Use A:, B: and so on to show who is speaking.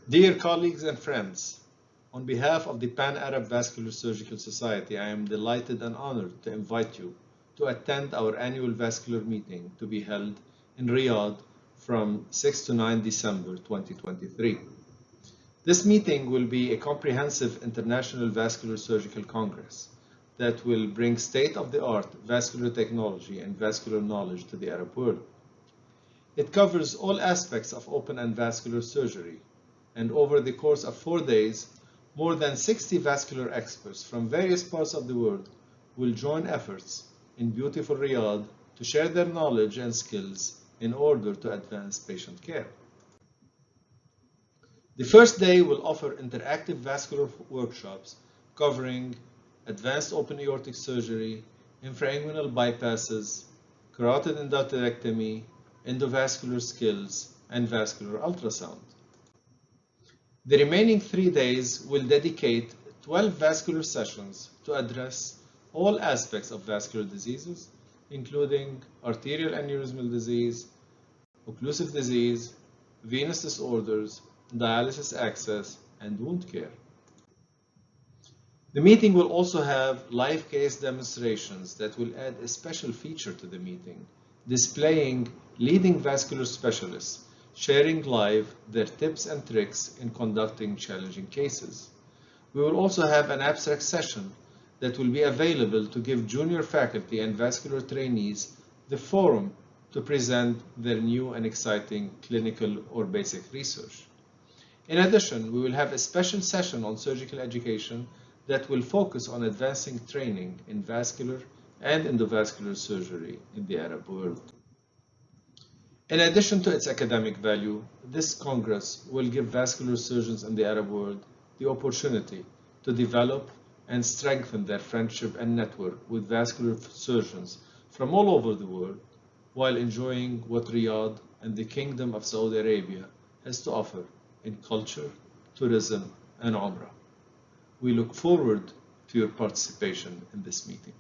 A: Dear colleagues and friends, on behalf of the Pan-Arab Vascular Surgical Society, I am delighted and honored to invite you to attend our annual vascular meeting to be held in Riyadh from 6 to 9 December 2023. This meeting will be a comprehensive international vascular surgical congress that will bring state-of-the-art vascular technology and vascular knowledge to the Arab world. It covers all aspects of open and vascular surgery, and over the course of 4 days, more than 60 vascular experts from various parts of the world will join efforts in beautiful Riyadh to share their knowledge and skills in order to advance patient care. The first day will offer interactive vascular workshops covering advanced open aortic surgery, infrainguinal bypasses, carotid endarterectomy, endovascular skills, and vascular ultrasound. The remaining 3 days will dedicate 12 vascular sessions to address all aspects of vascular diseases, including arterial aneurysmal disease, occlusive disease, venous disorders, dialysis access, and wound care. The meeting will also have live case demonstrations that will add a special feature to the meeting, displaying leading vascular specialists sharing live their tips and tricks in conducting challenging cases. We will also have an abstract session that will be available to give junior faculty and vascular trainees the forum to present their new and exciting clinical or basic research. In addition, we will have a special session on surgical education that will focus on advancing training in vascular and endovascular surgery in the Arab world. In addition to its academic value, this Congress will give vascular surgeons in the Arab world the opportunity to develop and strengthen their friendship and network with vascular surgeons from all over the world, while enjoying what Riyadh and the Kingdom of Saudi Arabia has to offer in culture, tourism, and Umrah. We look forward to your participation in this meeting.